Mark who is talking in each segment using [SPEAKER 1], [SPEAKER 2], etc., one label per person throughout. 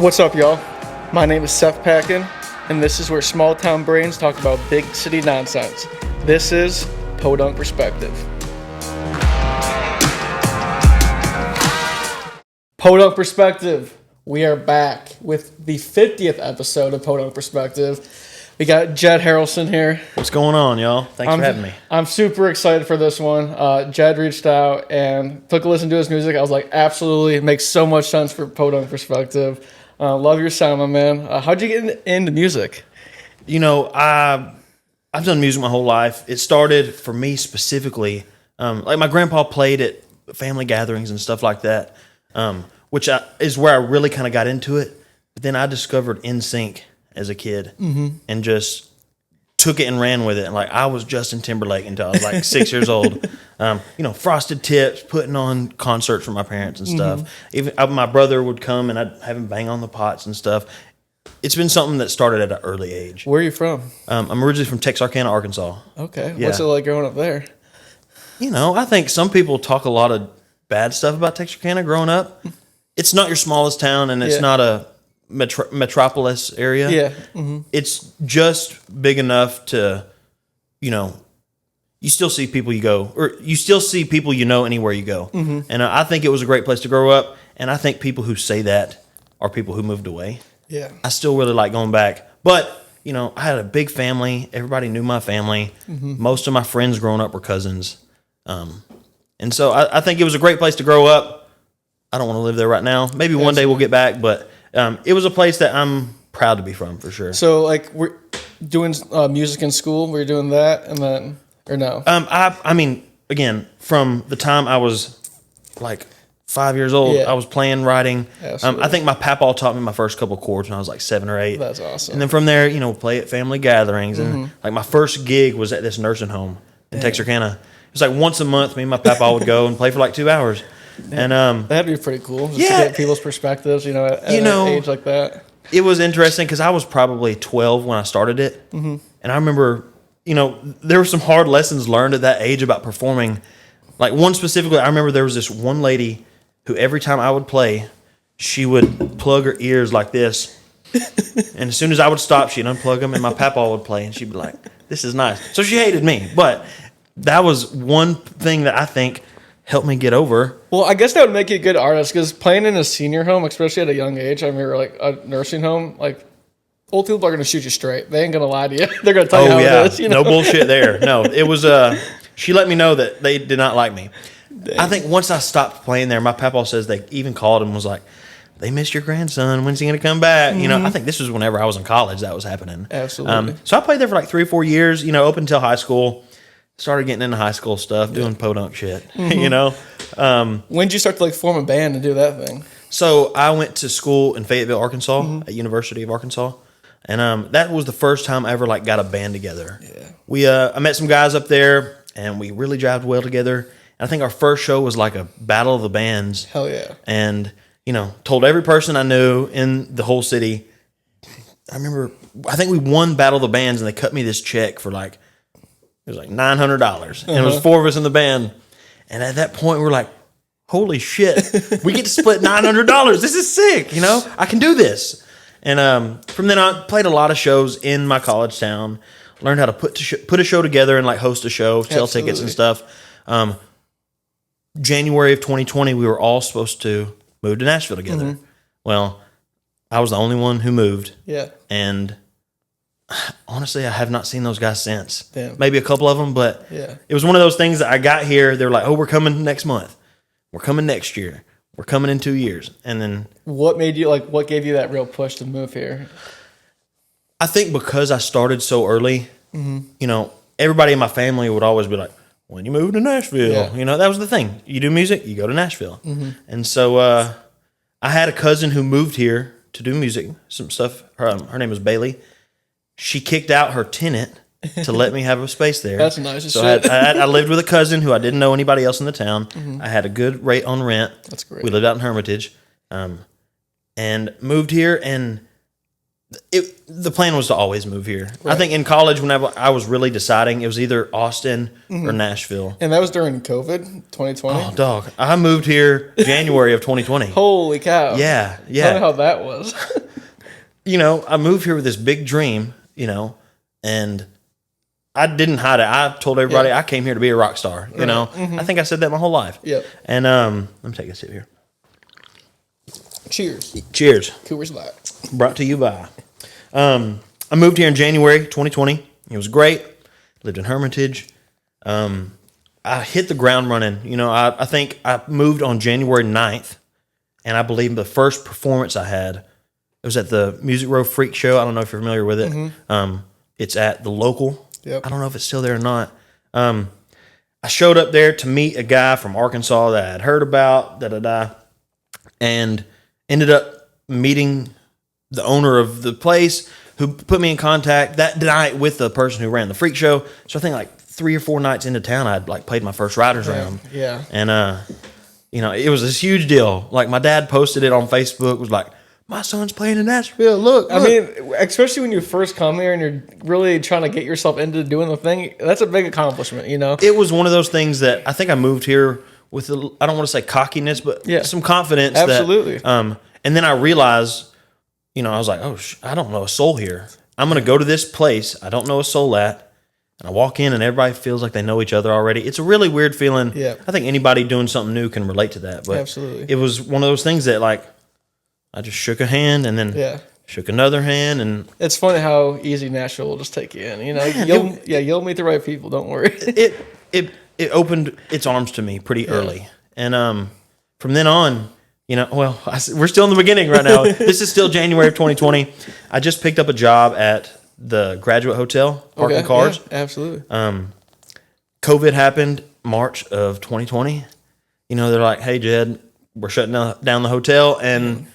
[SPEAKER 1] What's up, y'all? My name is Seth Packan, and this is where small town brains talk about big city nonsense. This is Podunk Perspective. Podunk Perspective. We are back with the 50th episode of Podunk Perspective. We got Jed Harrelson here.
[SPEAKER 2] What's going on, y'all? Thanks for having me.
[SPEAKER 1] I'm super excited for this one. Jed reached out and took a listen to his music. I was like, absolutely, it makes so much sense for Podunk Perspective. Love your sound, my man. How'd you get into music?
[SPEAKER 2] You know, I've done music my whole life. It started for me specifically, like my grandpa played at family gatherings and stuff like that, which is where I really kind of got into it. But then I discovered NSYNC as a kid and just took it and ran with it. And like I was Justin Timberlake until I was like 6 years old. Frosted Tips, putting on concerts for my parents and stuff. Even my brother would come and I'd have him bang on the pots and stuff. It's been something that started at an early age.
[SPEAKER 1] Where are you from?
[SPEAKER 2] I'm originally from Texarkana, Arkansas.
[SPEAKER 1] Okay.
[SPEAKER 2] Yeah.
[SPEAKER 1] What's it like growing up there?
[SPEAKER 2] You know, I think some people talk a lot of bad stuff about Texarkana growing up. It's not your smallest town and it's not a metropolis area.
[SPEAKER 1] Yeah.
[SPEAKER 2] It's just big enough to, you still see people you still see people anywhere you go. And I think it was a great place to grow up. And I think people who say that are people who moved away.
[SPEAKER 1] Yeah.
[SPEAKER 2] I still really like going back. But, I had a big family. Everybody knew my family. Most of my friends growing up were cousins. And so I think it was a great place to grow up. I don't want to live there right now. Maybe one day we'll get back, but it was a place that I'm proud to be from, for sure.
[SPEAKER 1] So, like, we're doing music in school. Were you doing that, and then, or no?
[SPEAKER 2] I mean, again, from the time I was like 5 years old, I was playing, writing. I think my papaw taught me my first couple chords when I was like 7 or 8.
[SPEAKER 1] That's awesome.
[SPEAKER 2] And then from there, play at family gatherings, and like my first gig was at this nursing home in Texarkana. It was like once a month, me and my papaw would go and play for like 2 hours. And
[SPEAKER 1] that'd be pretty cool. Just to get people's perspectives, at an age like that.
[SPEAKER 2] It was interesting because I was probably 12 when I started it, and I remember, there were some hard lessons learned at that age about performing. Like one specifically, I remember there was this one lady who every time I would play, she would plug her ears like this, and as soon as I would stop, she'd unplug them, and my papaw would play, and she'd be like, "This is nice." So she hated me, but that was one thing that I think helped me get over.
[SPEAKER 1] Well, I guess that would make you a good artist, because playing in a senior home, especially at a young age, I remember like a nursing home, like old people are going to shoot you straight. They ain't going to lie to you. They're going to tell you how it is.
[SPEAKER 2] No bullshit there. No, it was, she let me know that they did not like me. Dang. I think once I stopped playing there, my papaw says they even called him and was like, "They missed your grandson. When's he going to come back?" I think this was whenever I was in college that was happening.
[SPEAKER 1] Absolutely.
[SPEAKER 2] So I played there for like 3 or 4 years, up until high school. Started getting into high school stuff, doing podunk shit,
[SPEAKER 1] When did you start to like form a band and do that thing?
[SPEAKER 2] So I went to school in Fayetteville, Arkansas, at University of Arkansas. And that was the first time I ever like got a band together. Yeah. I met some guys up there and we really jived well together. And I think our first show was like a battle of the bands.
[SPEAKER 1] Hell yeah.
[SPEAKER 2] And, told every person I knew in the whole city. I think we won Battle of the Bands and they cut me this check for like, it was like $900, and it was 4 of us in the band. And at that point, we're like, "Holy shit, we get to split $900! This is sick, I can do this." And from then on, played a lot of shows in my college town. Learned how to put a show together and like host a show, sell tickets and stuff. January of 2020, we were all supposed to move to Nashville together. Well, I was the only one who moved.
[SPEAKER 1] Yeah,
[SPEAKER 2] and honestly, I have not seen those guys since.
[SPEAKER 1] Damn.
[SPEAKER 2] Maybe a couple of them, but it was one of those things that I got here. They were like, "Oh, we're coming next month. We're coming next year. We're coming in 2 years." And then
[SPEAKER 1] what gave you that real push to move here?
[SPEAKER 2] I think because I started so early, everybody in my family would always be like, "When you move to Nashville?"
[SPEAKER 1] Yeah.
[SPEAKER 2] That was the thing. You do music, you go to Nashville. And so I had a cousin who moved here to do music, some stuff. Her name was Bailey. She kicked out her tenant to let me have a space there.
[SPEAKER 1] That's nice as
[SPEAKER 2] so
[SPEAKER 1] shit.
[SPEAKER 2] I lived with a cousin who I didn't know anybody else in the town. I had a good rate on rent.
[SPEAKER 1] That's great.
[SPEAKER 2] We lived out in Hermitage, and moved here. And The plan was to always move here. Right. I think in college, whenever I was really deciding, it was either Austin or Nashville.
[SPEAKER 1] And that was during COVID, 2020?
[SPEAKER 2] Oh, dog. I moved here January of 2020.
[SPEAKER 1] Holy cow.
[SPEAKER 2] Yeah.
[SPEAKER 1] Tell me how that was.
[SPEAKER 2] I moved here with this big dream, and I didn't hide it. I told everybody I came here to be a rock star, I think I said that my whole life.
[SPEAKER 1] Yep.
[SPEAKER 2] And let me take a sip here.
[SPEAKER 1] Cheers.
[SPEAKER 2] Cheers.
[SPEAKER 1] Coors Light.
[SPEAKER 2] Brought to you by. I moved here in January 2020. It was great. Lived in Hermitage. I hit the ground running. I think I moved on January 9th, and I believe the first performance I had, it was at the Music Row Freak Show. I don't know if you're familiar with it. It's at the local.
[SPEAKER 1] Yep.
[SPEAKER 2] I don't know if it's still there or not. I showed up there to meet a guy from Arkansas that I had heard about, and ended up meeting the owner of the place who put me in contact that night with the person who ran the freak show. So I think like 3 or 4 nights into town, I'd played my first writers round.
[SPEAKER 1] Yeah.
[SPEAKER 2] And, it was this huge deal. Like my dad posted it on Facebook, was like, my son's playing in Nashville. Look.
[SPEAKER 1] I mean, especially when you first come here and you're really trying to get yourself into doing the thing, that's a big accomplishment, It
[SPEAKER 2] was one of those things that I think I moved here with, I don't want to say cockiness, but some confidence.
[SPEAKER 1] Absolutely.
[SPEAKER 2] And then I realized, I was like, I don't know a soul here. I'm going to go to this place I don't know a soul at, and I walk in and everybody feels like they know each other already. It's a really weird feeling.
[SPEAKER 1] Yeah.
[SPEAKER 2] I think anybody doing something new can relate to that. But
[SPEAKER 1] absolutely.
[SPEAKER 2] It was one of those things that I just shook a hand and then shook another hand. And
[SPEAKER 1] it's funny how easy Nashville will just take you in. You'll meet the right people. Don't worry.
[SPEAKER 2] It opened its arms to me pretty early. And from then on, we're still in the beginning right now. This is still January of 2020. I just picked up a job at the Graduate Hotel, parking cars.
[SPEAKER 1] Yeah, absolutely.
[SPEAKER 2] COVID happened March of 2020. They're like, hey, Jed, we're shutting down the hotel and,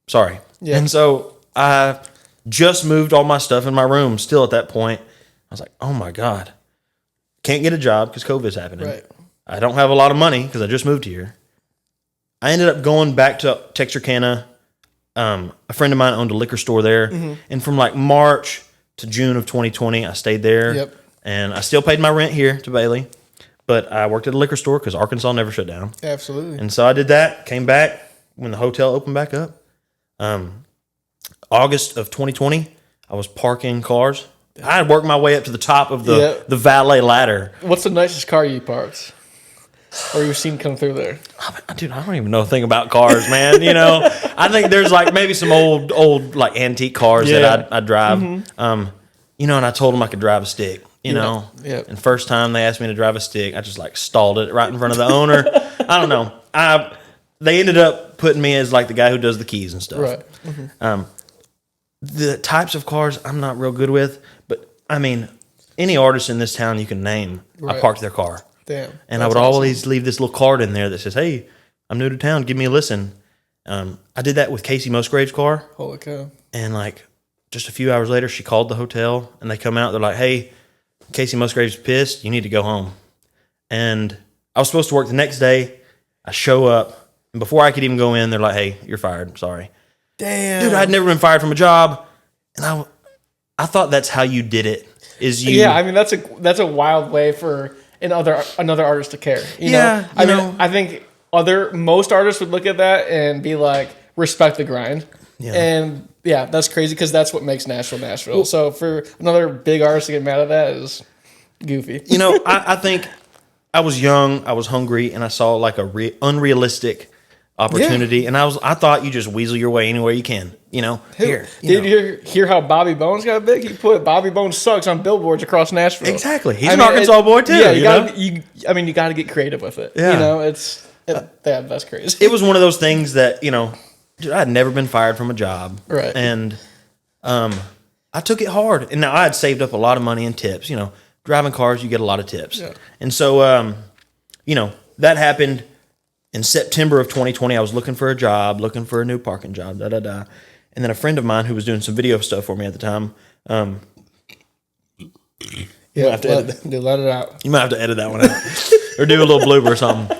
[SPEAKER 2] sorry. Yeah. And so I just moved all my stuff in my room still at that point. I was like, oh, my God. Can't get a job because COVID's happening.
[SPEAKER 1] Right.
[SPEAKER 2] I don't have a lot of money because I just moved here. I ended up going back to Texarkana. A friend of mine owned a liquor store there. And from March to June of 2020, I stayed there.
[SPEAKER 1] Yep.
[SPEAKER 2] And I still paid my rent here to Bailey. But I worked at a liquor store because Arkansas never shut down.
[SPEAKER 1] Absolutely.
[SPEAKER 2] And so I did that, came back when the hotel opened back up. August of 2020, I was parking cars. I had worked my way up to the top of the valet ladder.
[SPEAKER 1] What's the nicest car you parked? Or you've seen come through there?
[SPEAKER 2] Dude, I don't even know a thing about cars, man. I think there's maybe some old antique cars that I drive. And I told them I could drive a stick,
[SPEAKER 1] Yeah.
[SPEAKER 2] And first time they asked me to drive a stick, I just stalled it right in front of the owner. I don't know. They ended up putting me as the guy who does the keys and stuff.
[SPEAKER 1] Right.
[SPEAKER 2] The types of cars I'm not real good with, but I mean, any artist in this town you can name, I parked their car.
[SPEAKER 1] Damn.
[SPEAKER 2] And I would always leave this little card in there that says, hey, I'm new to town. Give me a listen. I did that with Casey Musgrave's car.
[SPEAKER 1] Holy cow.
[SPEAKER 2] And just a few hours later, she called the hotel and they come out. They're like, hey, Casey Musgrave's pissed. You need to go home. And I was supposed to work the next day. I show up. And before I could even go in, they're like, hey, you're fired. Sorry.
[SPEAKER 1] Damn.
[SPEAKER 2] Dude, I'd never been fired from a job. And I thought that's how you did it.
[SPEAKER 1] Yeah, I mean, that's a wild way for another artist to care. You know? I think most artists would look at that and be like, respect the grind. Yeah. And yeah, that's crazy because that's what makes Nashville Nashville. Well, so for another big artist to get mad at that is goofy.
[SPEAKER 2] I think I was young, I was hungry, and I saw a unrealistic opportunity, and I thought you just weasel your way anywhere you can. Did
[SPEAKER 1] you hear how Bobby Bones got big? He put Bobby Bones Sucks on billboards across Nashville.
[SPEAKER 2] Exactly. He's an Arkansas boy too.
[SPEAKER 1] Yeah, you got to get creative with it. Yeah. That's crazy.
[SPEAKER 2] It was one of those things that, dude, I had never been fired from a job. Right. And I took it hard. And now I had saved up a lot of money in tips. Driving cars, you get a lot of tips. Yeah. And so, that happened in September of 2020. I was looking for a job, looking for a new parking job, And then a friend of mine who was doing some video stuff for me at the time.
[SPEAKER 1] Let it out.
[SPEAKER 2] You might have to edit that one out. Or do a little blooper or something.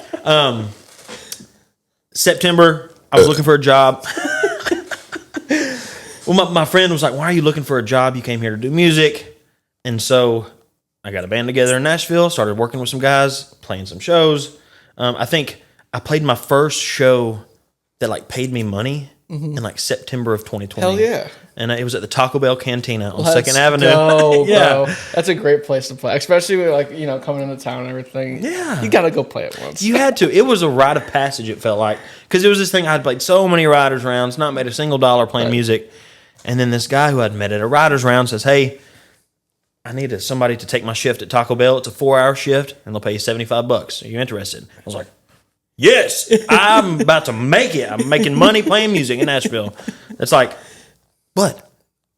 [SPEAKER 2] September, I was looking for a job. Well, my friend was like, why are you looking for a job? You came here to do music. And so I got a band together in Nashville, started working with some guys, playing some shows. I think I played my first show that like paid me money in like September of 2020.
[SPEAKER 1] Hell yeah.
[SPEAKER 2] And it was at the Taco Bell Cantina on
[SPEAKER 1] Let's
[SPEAKER 2] 2nd Avenue.
[SPEAKER 1] Go,
[SPEAKER 2] Yeah.
[SPEAKER 1] bro. That's a great place to play, especially with like, you know, coming into town and everything.
[SPEAKER 2] Yeah.
[SPEAKER 1] You got to go play it once.
[SPEAKER 2] You had to. It was a rite of passage, it felt like. Because it was this thing, I'd played so many writers' rounds, not made a single dollar playing music. And then this guy who I'd met at a writers' round says, hey, I need somebody to take my shift at Taco Bell. It's a 4-hour shift, and they'll pay you $75. Are you interested? I was like, yes, I'm about to make it. I'm making money playing music in Nashville. It's like, but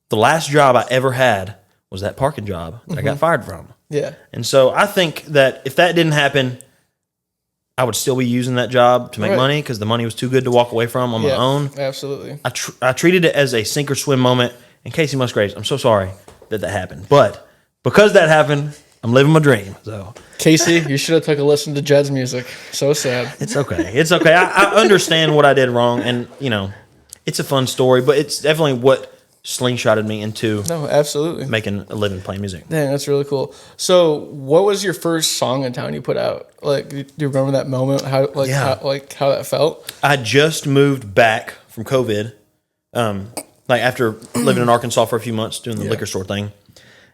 [SPEAKER 2] the last job I ever had was that parking job that I got fired from.
[SPEAKER 1] Yeah.
[SPEAKER 2] And so I think that if that didn't happen, I would still be using that job to make money because the money was too good to walk away from on my own.
[SPEAKER 1] Absolutely.
[SPEAKER 2] I treated it as a sink or swim moment. And Casey Musgraves, I'm so sorry that happened. But because that happened, I'm living my dream. So
[SPEAKER 1] Casey, you should have took a listen to Jed's music. So sad.
[SPEAKER 2] it's okay. It's okay. I understand what I did wrong. And, you know, it's a fun story. But it's definitely what slingshotted me into
[SPEAKER 1] absolutely
[SPEAKER 2] making a living playing music.
[SPEAKER 1] Dang, that's really cool. So what was your first song in town you put out? Like, do you remember that moment? How that felt?
[SPEAKER 2] I just moved back from COVID, like after living in Arkansas for a few months doing the liquor store thing.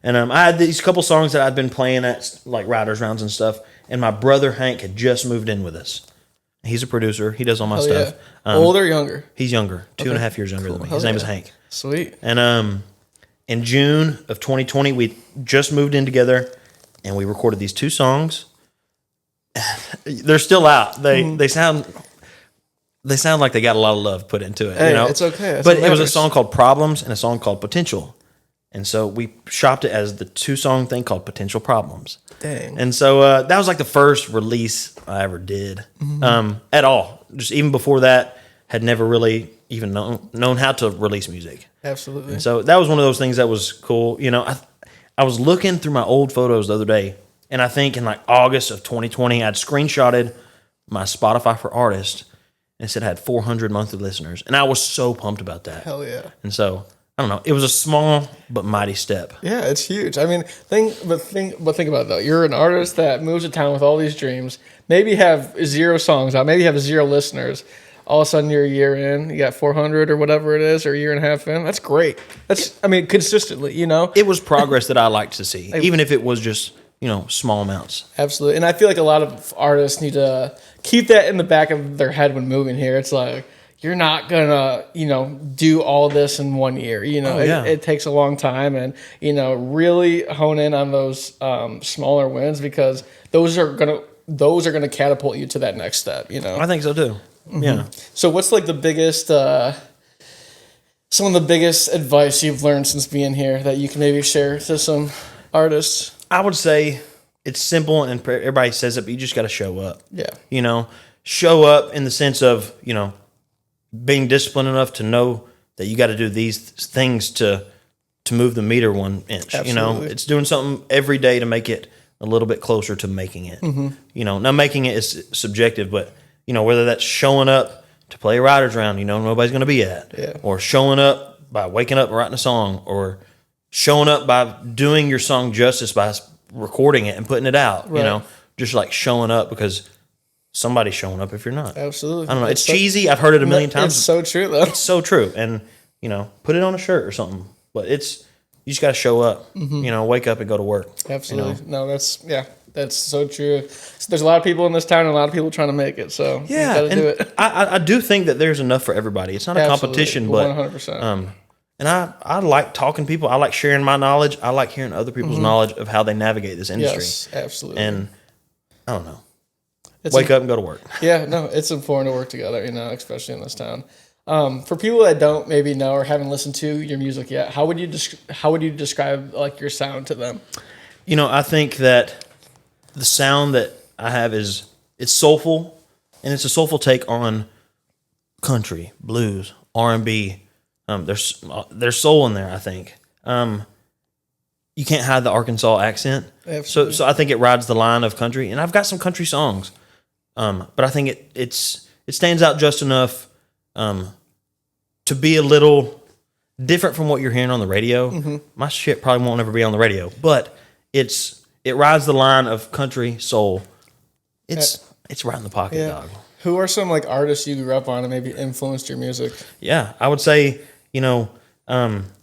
[SPEAKER 2] And I had these couple songs that I'd been playing at like writers' rounds and stuff. And my brother Hank had just moved in with us. He's a producer. He does all my stuff.
[SPEAKER 1] Yeah. Older or younger?
[SPEAKER 2] He's younger, 2.5 years younger than me. His name is Hank.
[SPEAKER 1] Sweet.
[SPEAKER 2] And in June of 2020, we just moved in together, and we recorded these 2 songs. They're still out. They sound like they got a lot of love put into it.
[SPEAKER 1] Hey,
[SPEAKER 2] you know?
[SPEAKER 1] it's okay.
[SPEAKER 2] But it was a song called Problems and a song called Potential. And so we shopped it as the 2-song thing called Potential Problems.
[SPEAKER 1] Dang.
[SPEAKER 2] And so that was like the first release I ever did at all. Just even before that, had never really even known how to release music.
[SPEAKER 1] Absolutely.
[SPEAKER 2] And so that was one of those things that was cool. You know, I was looking through my old photos the other day, and I think in like August of 2020, I'd screenshotted my Spotify for Artists, and it said I had 400 monthly listeners. And I was so pumped about that.
[SPEAKER 1] Hell yeah.
[SPEAKER 2] And so, I don't know, it was a small but mighty step.
[SPEAKER 1] Yeah, it's huge. I mean, think about it though. You're an artist that moves to town with all these dreams, maybe have 0 songs out, maybe have 0 listeners. All of a sudden you're a year in, you got 400 or whatever it is, or a year and a half in. That's great. Consistently, you know?
[SPEAKER 2] It was progress that I liked to see, even if it was just, you know, small amounts.
[SPEAKER 1] Absolutely. And I feel like a lot of artists need to keep that in the back of their head when moving here. It's like, you're not going to, you know, do all this in 1 year. You know, it takes a long time, and, you know, really hone in on those smaller wins, because those are going to catapult you to that next step, you know?
[SPEAKER 2] I think so too. Mm-hmm. Yeah.
[SPEAKER 1] So what's like the biggest, some of the biggest advice you've learned since being here that you can maybe share to some artists?
[SPEAKER 2] I would say it's simple, and everybody says it, but you just got to show up.
[SPEAKER 1] Yeah.
[SPEAKER 2] You know, show up in the sense of, you know, being disciplined enough to know that you got to do these things to move the meter 1 inch. Absolutely. You know, it's doing something every day to make it a little bit closer to making it. Mm-hmm. You know, now making it is subjective, but, you know, whether that's showing up to play a writer's round, you know, nobody's going to be at, or showing up by waking up and writing a song, or showing up by doing your song justice by recording it and putting it out, you know, just like showing up because somebody's showing up if you're not.
[SPEAKER 1] Absolutely.
[SPEAKER 2] I don't know. It's cheesy. I've heard it a million times.
[SPEAKER 1] It's so true, though.
[SPEAKER 2] It's so true. And, you know, put it on a shirt or something. But you just got to show up, you know, wake up and go to work.
[SPEAKER 1] Absolutely. You know? No, that's so true. There's a lot of people in this town and a lot of people trying to make it. So you got to do it.
[SPEAKER 2] I do think that there's enough for everybody. It's not a competition, but
[SPEAKER 1] 100%.
[SPEAKER 2] And I like talking to people. I like sharing my knowledge. I like hearing other people's knowledge of how they navigate this industry.
[SPEAKER 1] Yes, absolutely.
[SPEAKER 2] And I don't know. Wake up and go to work.
[SPEAKER 1] Yeah, no, it's important to work together, you know, especially in this town. For people that don't maybe know or haven't listened to your music yet, how would you describe like your sound to them?
[SPEAKER 2] You know, I think that the sound that I have it's soulful, and it's a soulful take on country, blues, R&B. There's soul in there, I think. You can't hide the Arkansas accent. Absolutely. So I think it rides the line of country, and I've got some country songs. But I think it stands out just enough to be a little different from what you're hearing on the radio. My shit probably won't ever be on the radio, but it rides the line of country soul. It's right in the pocket, dog.
[SPEAKER 1] Who are some like artists you grew up on and maybe influenced your music?
[SPEAKER 2] Yeah, I would say,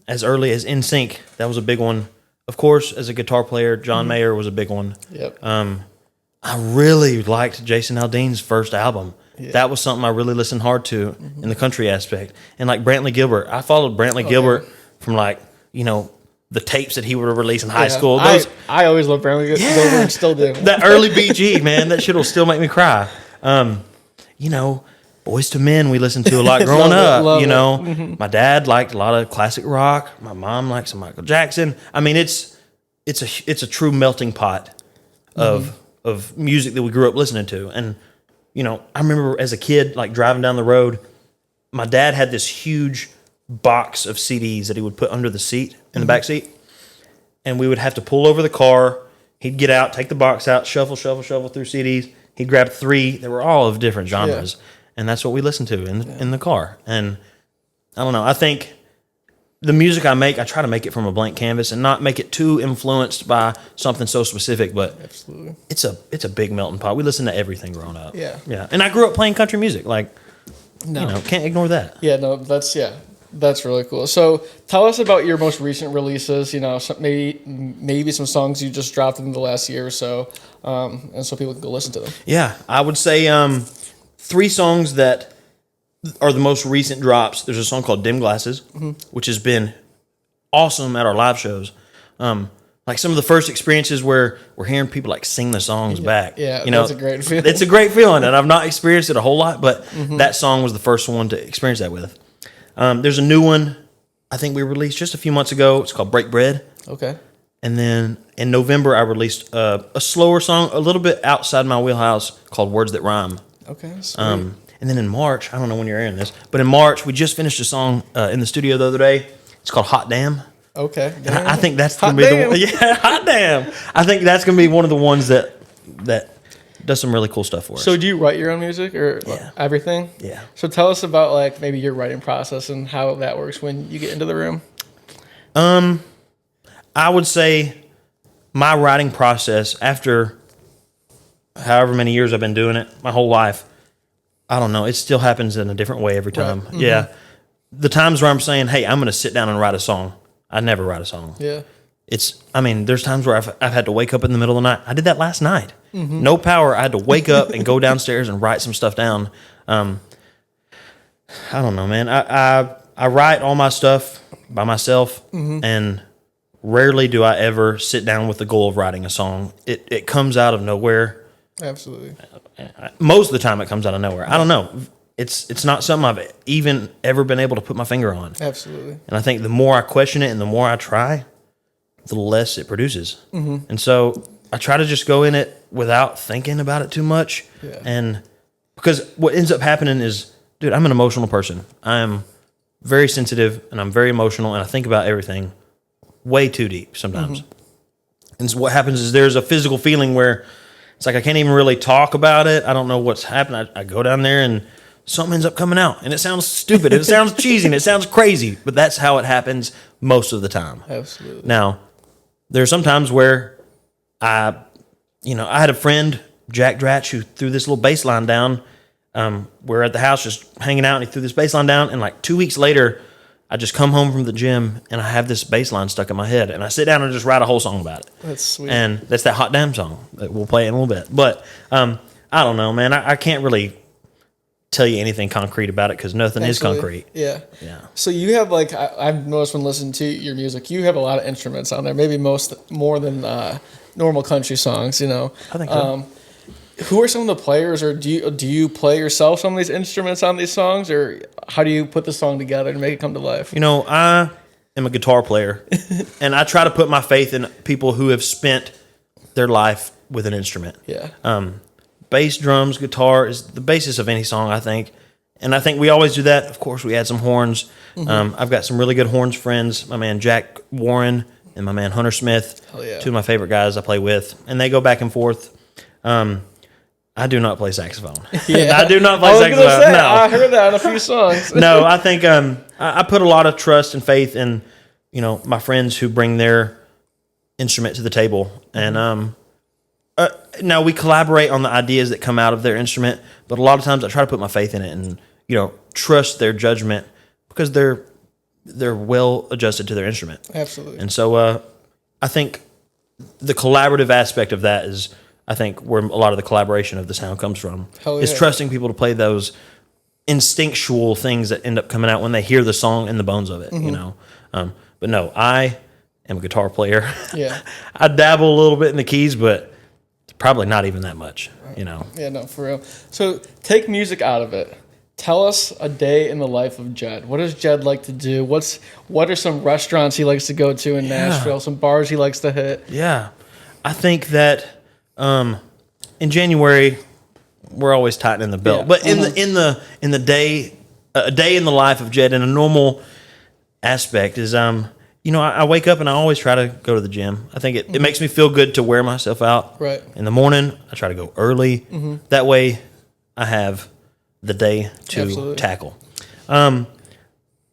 [SPEAKER 2] as early as NSYNC, that was a big one. Of course, as a guitar player, John Mayer was a big one.
[SPEAKER 1] Yep.
[SPEAKER 2] I really liked Jason Aldean's first album. Yeah. That was something I really listened hard to in the country aspect. And like Brantley Gilbert, I followed Brantley Gilbert from the tapes that he would release in high school.
[SPEAKER 1] I always loved Brantley Gilbert and still do.
[SPEAKER 2] That early BG, man, that shit will still make me cry. Boys to Men we listened to a lot growing up. My dad liked a lot of classic rock. My mom liked some Michael Jackson. I mean, it's a true melting pot of music that we grew up listening to. And I remember as a kid, like driving down the road, my dad had this huge box of CDs that he would put under the seat in the back seat, and we would have to pull over the car. He'd get out, take the box out, shuffle through CDs. He'd grab 3 that were all of different genres. Yeah. And that's what we listened to in the car. And I don't know. I think the music I make, I try to make it from a blank canvas and not make it too influenced by something so specific. But
[SPEAKER 1] absolutely,
[SPEAKER 2] it's a big melting pot. We listen to everything growing up.
[SPEAKER 1] Yeah.
[SPEAKER 2] And I grew up playing country music. Can't ignore that.
[SPEAKER 1] Yeah, no, that's really cool. So tell us about your most recent releases. Maybe some songs you just dropped in the last year or so, and so people can go listen to them. Yeah,
[SPEAKER 2] I would say 3 songs that are the most recent drops. There's a song called Dim Glasses, which has been awesome at our live shows. Like some of the first experiences where we're hearing people like sing the songs back.
[SPEAKER 1] Yeah, that's a great feeling.
[SPEAKER 2] It's a great feeling, and I've not experienced it a whole lot, but that song was the first one to experience that with. There's a new one I think we released just a few months ago. It's called Break Bread.
[SPEAKER 1] Okay.
[SPEAKER 2] And then in November, I released a slower song, a little bit outside my wheelhouse, called Words That Rhyme.
[SPEAKER 1] Okay. Sweet.
[SPEAKER 2] And then in March, I don't know when you're hearing this, but in March, we just finished a song in the studio the other day. It's called Hot Damn.
[SPEAKER 1] Okay.
[SPEAKER 2] And I think that's going to be the one. Yeah, Hot Damn. I think that's going to be one of the ones that does some really cool stuff for us.
[SPEAKER 1] So do you write your own music or everything?
[SPEAKER 2] Yeah.
[SPEAKER 1] So tell us about like maybe your writing process and how that works when you get into the room.
[SPEAKER 2] I would say my writing process after however many years I've been doing it, my whole life, I don't know, it still happens in a different way every time. Right. Yeah. The times where I'm saying, hey, I'm going to sit down and write a song, I never write a song.
[SPEAKER 1] Yeah.
[SPEAKER 2] There's times where I've had to wake up in the middle of the night. I did that last night. No power. I had to wake up and go downstairs and write some stuff down. I don't know, man. I write all my stuff by myself, and rarely do I ever sit down with the goal of writing a song. It comes out of nowhere.
[SPEAKER 1] Absolutely.
[SPEAKER 2] Most of the time it comes out of nowhere. I don't know. It's not something I've even ever been able to put my finger on.
[SPEAKER 1] Absolutely.
[SPEAKER 2] And I think the more I question it and the more I try, the less it produces. And so I try to just go in it without thinking about it too much.
[SPEAKER 1] Yeah.
[SPEAKER 2] And because what ends up happening is, dude, I'm an emotional person. I'm very sensitive and I'm very emotional and I think about everything way too deep sometimes. And so what happens is there's a physical feeling where it's like I can't even really talk about it. I don't know what's happening. I go down there and something ends up coming out. And it sounds stupid. It sounds cheesy and it sounds crazy. But that's how it happens most of the time.
[SPEAKER 1] Absolutely.
[SPEAKER 2] Now, there are some times where I had a friend, Jack Dratch, who threw this little bass line down. We're at the house just hanging out and he threw this bass line down. And like 2 weeks later, I just come home from the gym and I have this bass line stuck in my head and I sit down and just write a whole song about it.
[SPEAKER 1] That's sweet.
[SPEAKER 2] And that's that Hot Damn song that we'll play in a little bit. But I don't know, man. I can't really tell you anything concrete about it because nothing is concrete.
[SPEAKER 1] Yeah. So you have like, I've noticed when listening to your music, you have a lot of instruments on there, maybe more than normal country songs, I
[SPEAKER 2] think so.
[SPEAKER 1] Who are some of the players, or do you play yourself some of these instruments on these songs, or how do you put the song together to make it come to life?
[SPEAKER 2] I am a guitar player, and I try to put my faith in people who have spent their life with an instrument.
[SPEAKER 1] Yeah.
[SPEAKER 2] Bass, drums, guitar is the basis of any song, I think. And I think we always do that. Of course, we add some horns. I've got some really good horns friends, my man Jack Warren and my man Hunter Smith,
[SPEAKER 1] Hell yeah.
[SPEAKER 2] two of my favorite guys I play with, and they go back and forth. I do not play saxophone.
[SPEAKER 1] Yeah.
[SPEAKER 2] I do not play
[SPEAKER 1] I was
[SPEAKER 2] saxophone.
[SPEAKER 1] gonna say,
[SPEAKER 2] No.
[SPEAKER 1] I heard that on a few songs.
[SPEAKER 2] No, I think I put a lot of trust and faith in, my friends who bring their instrument to the table. And now we collaborate on the ideas that come out of their instrument, but a lot of times I try to put my faith in it and, trust their judgment because they're well adjusted to their instrument.
[SPEAKER 1] Absolutely.
[SPEAKER 2] And so I think the collaborative aspect of that is, I think, where a lot of the collaboration of the sound comes from.
[SPEAKER 1] Hell
[SPEAKER 2] is
[SPEAKER 1] yeah.
[SPEAKER 2] trusting people to play those instinctual things that end up coming out when they hear the song and the bones of it, But no, I am a guitar player.
[SPEAKER 1] Yeah.
[SPEAKER 2] I dabble a little bit in the keys, but probably not even that much,
[SPEAKER 1] Yeah, no, for real. So take music out of it. Tell us a day in the life of Jed. What does Jed like to do? What are some restaurants he likes to go to in Nashville? Some bars he likes to hit?
[SPEAKER 2] Yeah. I think that in January we're always tightening the belt.
[SPEAKER 1] Yeah.
[SPEAKER 2] But in the day a day in the life of Jed in a normal aspect is I wake up and I always try to go to the gym. I think it makes me feel good to wear myself out.
[SPEAKER 1] Right.
[SPEAKER 2] In the morning, I try to go early. That way I have the day to tackle. I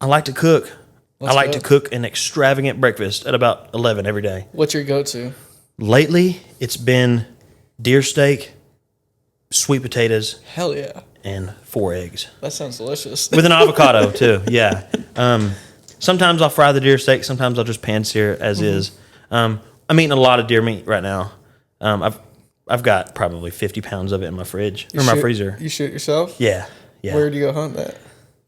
[SPEAKER 2] like to cook. I like to cook an extravagant breakfast at about 11 every day.
[SPEAKER 1] What's your go-to?
[SPEAKER 2] Lately, it's been deer steak, sweet potatoes,
[SPEAKER 1] Hell yeah.
[SPEAKER 2] and 4 eggs.
[SPEAKER 1] That sounds delicious.
[SPEAKER 2] With an avocado, too. Yeah. Sometimes I'll fry the deer steak. Sometimes I'll just pan sear it as is. I'm eating a lot of deer meat right now. I've got probably 50 pounds of it in my fridge or my freezer.
[SPEAKER 1] You shoot yourself?
[SPEAKER 2] Yeah.
[SPEAKER 1] Where do you go hunt that?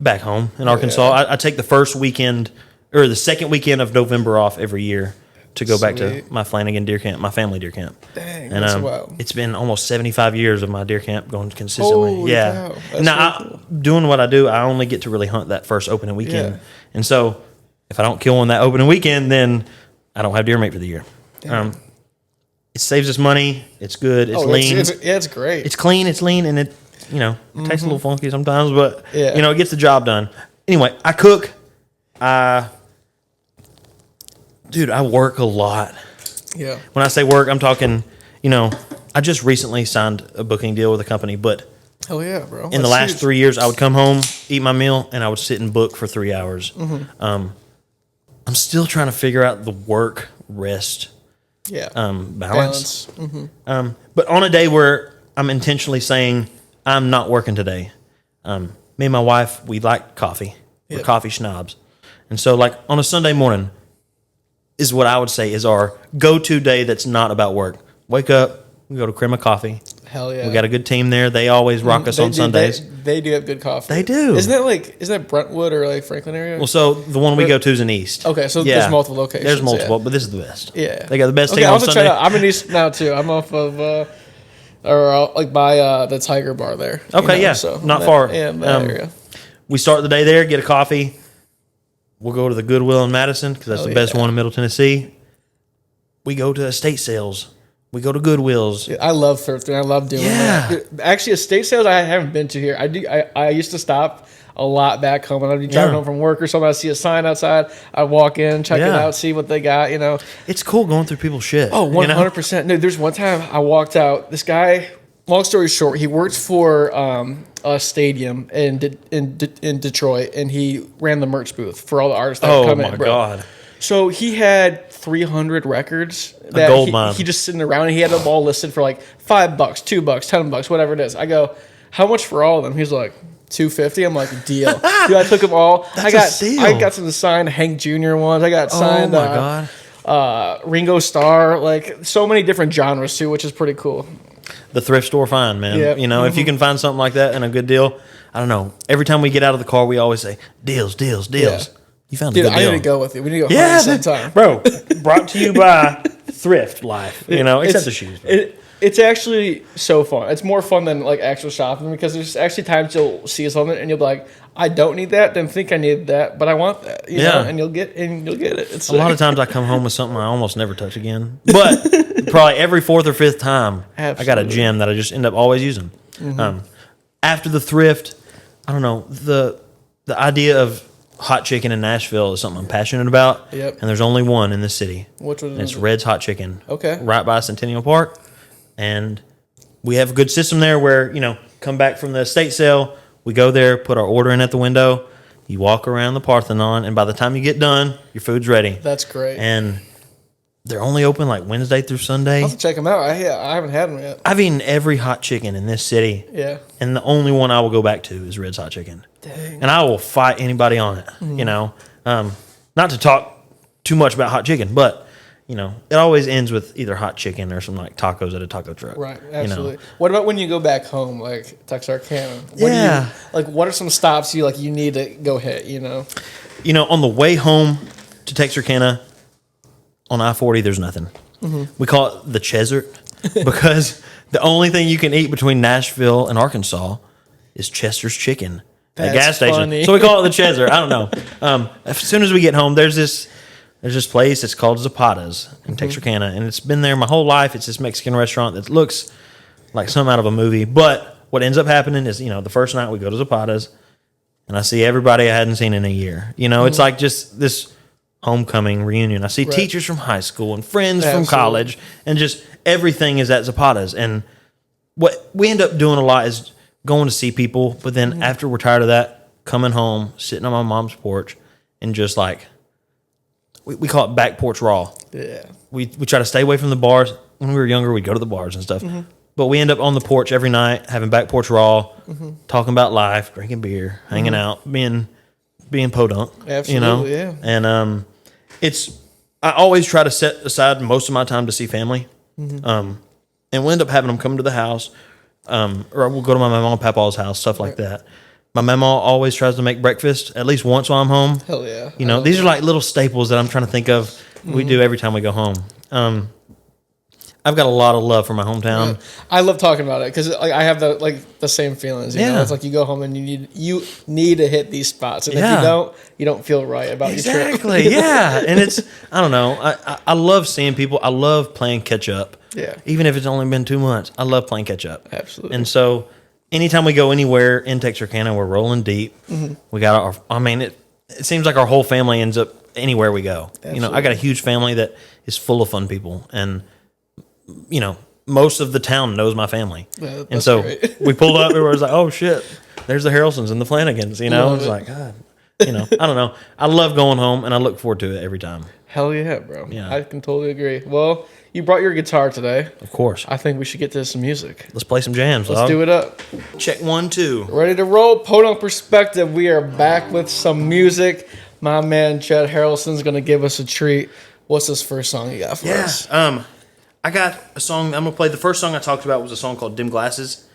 [SPEAKER 2] Back home in Arkansas. Yeah. I take the first weekend or the second weekend of November off every year to go back to my Flanagan deer camp, my family deer camp.
[SPEAKER 1] Dang,
[SPEAKER 2] and
[SPEAKER 1] that's wild.
[SPEAKER 2] It's been almost 75 years of my deer camp going consistently.
[SPEAKER 1] Holy cow. That's
[SPEAKER 2] Now,
[SPEAKER 1] really cool.
[SPEAKER 2] doing what I do, I only get to really hunt that first opening weekend.
[SPEAKER 1] Yeah.
[SPEAKER 2] And so if I don't kill on that opening weekend, then I don't have deer meat for the year. It saves us money. It's good. It's lean.
[SPEAKER 1] It's great.
[SPEAKER 2] It's clean. It's lean, and it tastes a little funky sometimes, but it gets the job done. Anyway, I cook. Dude, I work a lot.
[SPEAKER 1] Yeah.
[SPEAKER 2] When I say work, I'm talking. I just recently signed a booking deal with a company, but
[SPEAKER 1] Hell yeah, bro.
[SPEAKER 2] in the last 3 years, I would come home, eat my meal, and I would sit and book for 3 hours. I'm still trying to figure out the work rest balance. But on a day where I'm intentionally saying I'm not working today, me and my wife, we like coffee. We're coffee snobs. And so like on a Sunday morning is what I would say is our go-to day that's not about work. Wake up, we go to Crema Coffee.
[SPEAKER 1] Hell yeah.
[SPEAKER 2] We got a good team there. They always rock us on Sundays.
[SPEAKER 1] They do have good coffee.
[SPEAKER 2] They do.
[SPEAKER 1] Isn't that Brentwood or like Franklin area?
[SPEAKER 2] Well, so the one we go to is in East.
[SPEAKER 1] Okay, so there's multiple locations.
[SPEAKER 2] There's multiple, but this is the best.
[SPEAKER 1] Yeah.
[SPEAKER 2] They got the best team
[SPEAKER 1] I'll
[SPEAKER 2] on
[SPEAKER 1] have to
[SPEAKER 2] Sunday.
[SPEAKER 1] try that. I'm in East now too. I'm off of like by the Tiger Bar there.
[SPEAKER 2] Okay, so not far.
[SPEAKER 1] Yeah, that area.
[SPEAKER 2] We start the day there, get a coffee. We'll go to the Goodwill in Madison because that's the best one in Middle Tennessee. We go to estate sales. We go to Goodwills.
[SPEAKER 1] I love thrifting. I love doing that. Actually, estate sales I haven't been to here. I used to stop a lot back home. When I'd be driving home from work or something, I'd see a sign outside. I'd walk in, check it out, see what they got,
[SPEAKER 2] It's cool going through people's shit.
[SPEAKER 1] Oh, 100%. No, there's one time I walked out. This guy, long story short, he worked for a stadium in Detroit, and he ran the merch booth for all the artists that would come in.
[SPEAKER 2] Oh, my God.
[SPEAKER 1] So he had 300 records that
[SPEAKER 2] gold mine.
[SPEAKER 1] he just sitting around, and he had them all listed for like $5, $2, $10, whatever it is. I go, how much for all of them? He's like, $250. I'm like, deal. Dude, I took them all. I got some signed Hank Jr. ones. I got signed.
[SPEAKER 2] Oh my
[SPEAKER 1] God. Ringo Starr, like so many different genres too, which is pretty cool.
[SPEAKER 2] The thrift store find, man.
[SPEAKER 1] Yep.
[SPEAKER 2] If you can find something like that and a good deal, I don't know. Every time we get out of the car, we always say, deals, deals, deals.
[SPEAKER 1] Yeah.
[SPEAKER 2] You found a
[SPEAKER 1] Dude,
[SPEAKER 2] good deal.
[SPEAKER 1] I need to go with you. We need to go hunting sometime.
[SPEAKER 2] Bro, brought to you by Thrift Life, except the shoes.
[SPEAKER 1] It's actually so fun. It's more fun than like actual shopping because there's actually times you'll see something and you'll be like, I don't need that, then think I need that, but I want that. You know? And you'll get it. It's
[SPEAKER 2] a lot of times I come home with something I almost never touch again. But probably every fourth or fifth time I got a gem that I just end up always using. After the thrift, I don't know, the idea of hot chicken in Nashville is something I'm passionate about.
[SPEAKER 1] Yep.
[SPEAKER 2] And there's only one in this city.
[SPEAKER 1] Which one?
[SPEAKER 2] And it's Red's Hot Chicken.
[SPEAKER 1] Okay.
[SPEAKER 2] Right by Centennial Park. And we have a good system there where, come back from the estate sale, we go there, put our order in at the window, you walk around the Parthenon, and by the time you get done, your food's ready.
[SPEAKER 1] That's great.
[SPEAKER 2] And they're only open like Wednesday through Sunday.
[SPEAKER 1] I'll have to check them out. I haven't had them yet.
[SPEAKER 2] I've eaten every hot chicken in this city.
[SPEAKER 1] Yeah.
[SPEAKER 2] And the only one I will go back to is Red's Hot Chicken.
[SPEAKER 1] Dang.
[SPEAKER 2] And I will fight anybody on it, Not to talk too much about hot chicken, but, it always ends with either hot chicken or some like tacos at a taco truck.
[SPEAKER 1] Right, absolutely. What about when you go back home, like Texarkana? What are some stops you need to go hit,
[SPEAKER 2] On the way home to Texarkana, on I-40, there's nothing. Mm-hmm. We call it the Chesert because the only thing you can eat between Nashville and Arkansas is Chester's Chicken at a gas station.
[SPEAKER 1] Funny.
[SPEAKER 2] So we call it the Chesert. I don't know. As soon as we get home, there's this place. It's called Zapata's in Texarkana, and it's been there my whole life. It's this Mexican restaurant that looks like something out of a movie. But what ends up happening is, the first night we go to Zapata's, and I see everybody I hadn't seen in a year. It's like just this homecoming reunion. I see teachers from high school and friends from college, and just everything is at Zapata's. And what we end up doing a lot is going to see people, but then after we're tired of that, coming home, sitting on my mom's porch, and just like, we call it back porch raw.
[SPEAKER 1] Yeah.
[SPEAKER 2] We try to stay away from the bars. When we were younger, we'd go to the bars and stuff. Mm-hmm. But we end up on the porch every night, having back porch raw, talking about life, drinking beer, hanging out, being podunk.
[SPEAKER 1] Absolutely, yeah.
[SPEAKER 2] And I always try to set aside most of my time to see family. Mm-hmm. And we'll end up having them come to the house, or we'll go to my mom and papa's house, stuff like that. My mama always tries to make breakfast at least once while I'm home.
[SPEAKER 1] Hell yeah.
[SPEAKER 2] These are like little staples that I'm trying to think of we do every time we go home. I've got a lot of love for my hometown.
[SPEAKER 1] Yeah. I love talking about it because I have the same feelings. You know? It's like you go home and you need to hit these spots, and if you don't feel right about your trip.
[SPEAKER 2] Exactly. Yeah, and I don't know. I love seeing people. I love playing catch up.
[SPEAKER 1] Yeah.
[SPEAKER 2] Even if it's only been 2 months, I love playing catch up.
[SPEAKER 1] Absolutely.
[SPEAKER 2] And so, anytime we go anywhere in Texarkana, we're rolling deep. Mm-hmm. We got it seems like our whole family ends up anywhere we go.
[SPEAKER 1] Absolutely.
[SPEAKER 2] I got a huge family that is full of fun people, and most of the town knows my family. Yeah, and so great. We pulled up and we was like, oh shit, there's the Harrelsons and the Flanagans, It's like, God, I don't know. I love going home and I look forward to it every time.
[SPEAKER 1] Hell yeah, bro. Yeah. I can totally agree. Well, you brought your guitar today.
[SPEAKER 2] Of course.
[SPEAKER 1] I think we should get to some music.
[SPEAKER 2] Let's play some jams,
[SPEAKER 1] Let's do it up.
[SPEAKER 2] Check 1, 2.
[SPEAKER 1] Ready to roll. Podunk Perspective. We are back with some music. My man Jed Harrelson's going to give us a treat. What's this first song you got for us?
[SPEAKER 2] I got a song. I'm going to play. The first song I talked about was a song called Dim Glasses.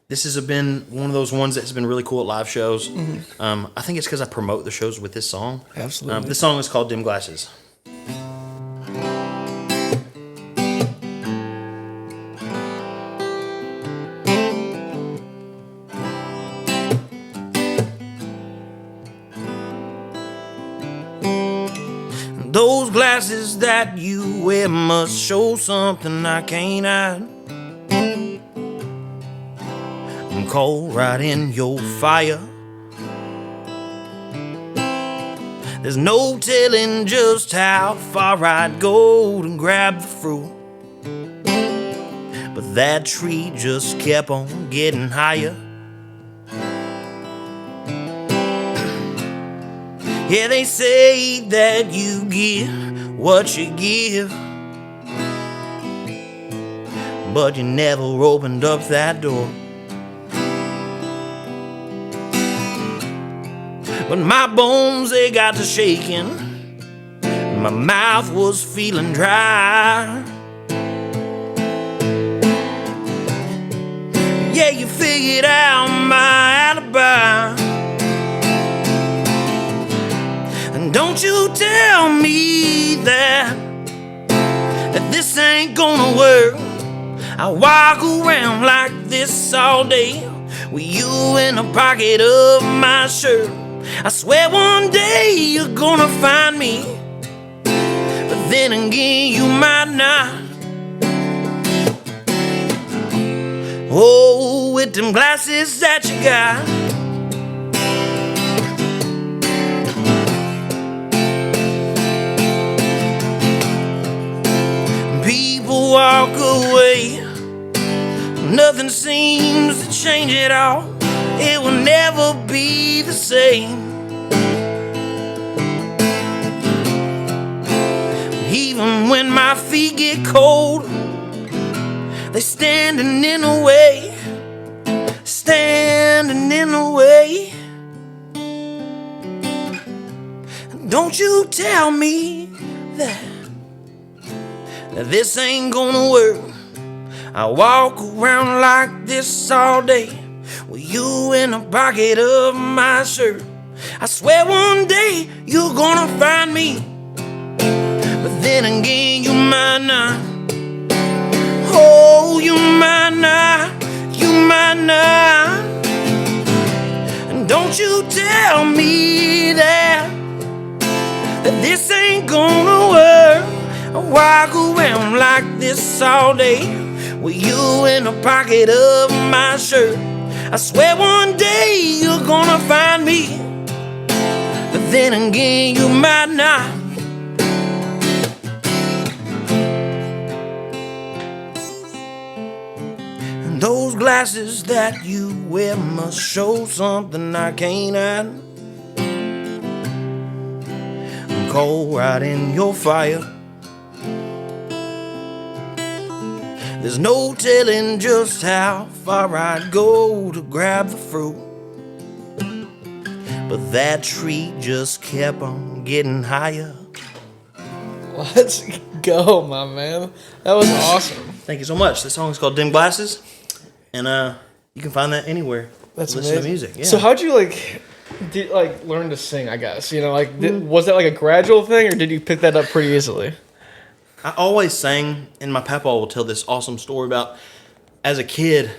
[SPEAKER 2] This has been one of those ones that has been really cool at live shows. Mm-hmm. I think it's because I promote the shows with this song.
[SPEAKER 1] Absolutely.
[SPEAKER 2] This song is called Dim Glasses. Those glasses that you wear must show something I can't hide. I'm cold right in your fire. There's no telling just how far I'd go to grab the fruit, but that tree just kept on getting higher. Yeah, they say that you get what you give, but you never opened up that door. But my bones, they got to shaking, my mouth was feeling dry. Yeah, you figured out my alibi. Don't you tell me that this ain't gonna work. I walk around like this all day with you in the pocket of my shirt. I swear one day you're gonna find me, but then again you might not. Oh, with them glasses that you got, walk away nothing seems to change it all. It will never be the same. Even when my feet get cold, they're standing in the way, standing in the way. Don't you tell me that this ain't gonna work. I walk around like this all day with you in the pocket of my shirt. I swear one day you're gonna find me, but then again you might not. Oh, you might not, you might not. And don't you tell me that this ain't gonna work. I walk around like this all day with you in the pocket of my shirt. I swear one day you're gonna find me, but then again you might not. And those glasses that you wear must show something I can't hide. I'm cold right in your fire. There's no telling just how far I'd go to grab the fruit, but that tree just kept on getting higher.
[SPEAKER 1] Let's go, my man. That was awesome.
[SPEAKER 2] Thank you so much. The song is called Dim Glasses, and you can find that anywhere.
[SPEAKER 1] That's
[SPEAKER 2] listen
[SPEAKER 1] amazing.
[SPEAKER 2] to music. Yeah.
[SPEAKER 1] So how'd you learn to sing, I guess? You know, was that like a gradual thing, or did you pick that up pretty easily?
[SPEAKER 2] I always sang, and my papa will tell this awesome story about as a kid,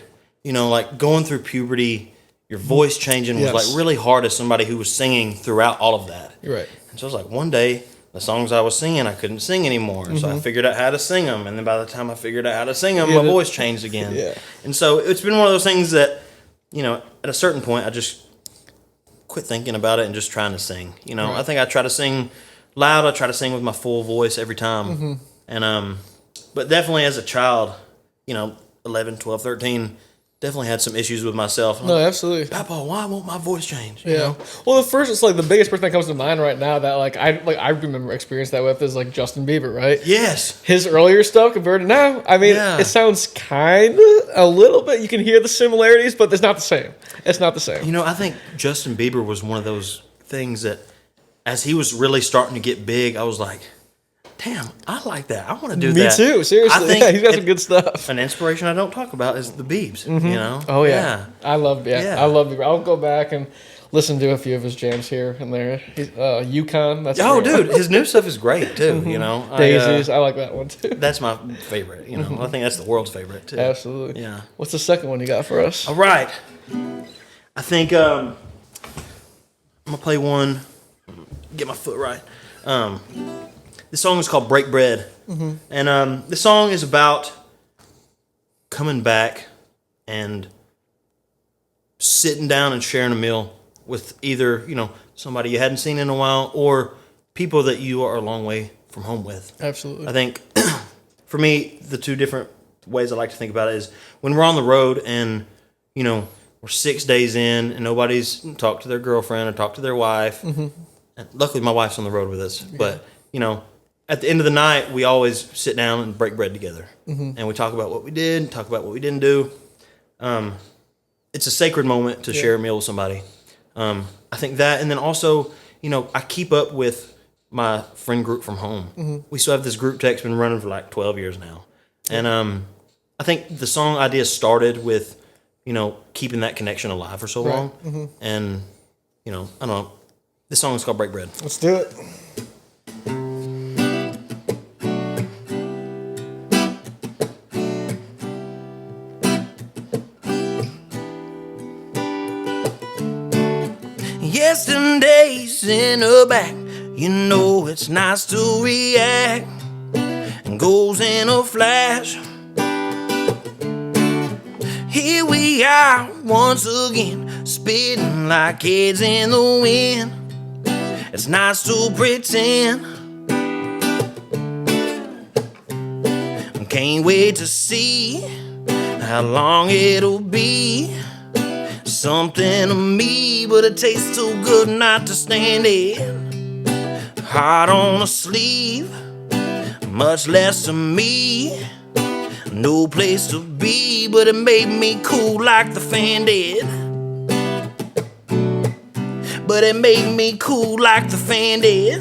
[SPEAKER 2] you know, like going through puberty, your voice changing was like really hard as somebody who was singing throughout all of that.
[SPEAKER 1] You're right.
[SPEAKER 2] And so I was like, one day, the songs I was singing, I couldn't sing anymore. So I figured out how to sing them. And then by the time I figured out how to sing them, my voice changed again.
[SPEAKER 1] Yeah.
[SPEAKER 2] And so it's been one of those things that, you know, at a certain point, I just quit thinking about it and just trying to sing. You know, I think I try to sing loud. I try to sing with my full voice every time. And but definitely as a child, you know, 11, 12, 13, definitely had some issues with myself.
[SPEAKER 1] No, absolutely.
[SPEAKER 2] Papa, why won't my voice change?
[SPEAKER 1] Yeah.
[SPEAKER 2] You know?
[SPEAKER 1] Well, it's like the biggest person that comes to mind right now that I remember experienced that with is like Justin Bieber, right?
[SPEAKER 2] Yes.
[SPEAKER 1] His earlier stuff compared to now, I mean, it sounds kind of a little bit. You can hear the similarities, but it's not the same. It's not the same.
[SPEAKER 2] You know, I think Justin Bieber was one of those things that, as he was really starting to get big, I was like, damn, I like that. I want to do that.
[SPEAKER 1] Me too, seriously.
[SPEAKER 2] I think
[SPEAKER 1] he's got some good stuff.
[SPEAKER 2] An inspiration I don't talk about is the Biebs, you know?
[SPEAKER 1] Oh, yeah. I love Bieber. I'll go back and listen to a few of his jams here and there. Yukon, that's
[SPEAKER 2] great.
[SPEAKER 1] Dude,
[SPEAKER 2] his new stuff is great, too, you know?
[SPEAKER 1] Daisies, I like that one, too.
[SPEAKER 2] That's my favorite, you know? I think that's the world's favorite, too.
[SPEAKER 1] Absolutely.
[SPEAKER 2] Yeah.
[SPEAKER 1] What's the second one you got for us?
[SPEAKER 2] All right. I think I'm going to play one, get my foot right. This song is called Break Bread. And this song is about coming back and sitting down and sharing a meal with either, you know, somebody you hadn't seen in a while or people that you are a long way from home with.
[SPEAKER 1] Absolutely.
[SPEAKER 2] I think, for me, the two different ways I like to think about it is when we're on the road and, you know, we're 6 days in and nobody's talked to their girlfriend or talked to their wife. And luckily, my wife's on the road with us. But, you know, at the end of the night, we always sit down and break bread together. And we talk about what we did, talk about what we didn't do. It's a sacred moment to share a meal with somebody. I think that, and then also, you know, I keep up with my friend group from home. We still have this group text been running for like 12 years now. And I think the song idea started with, you know, keeping that connection alive for so long. And, you know, I don't know. This song is called Break Bread.
[SPEAKER 1] Let's do it.
[SPEAKER 2] Yesterday's in the back, you know it's nice to react, and goes in a flash. Here we are once again, spitting like kids in the wind. It's nice to pretend. Can't wait to see how long it'll be. Something to me, but it tastes too good not to stand it. Heart on a sleeve, much less to me. No place to be, but it made me cool like the fan did. But it made me cool like the fan did.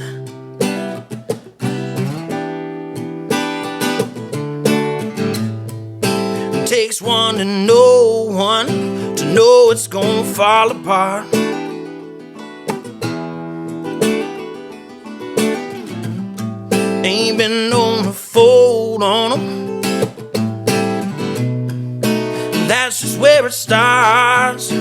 [SPEAKER 2] It takes one to know one, to know it's gonna fall apart. Ain't been known to fold on them. That's just where it starts.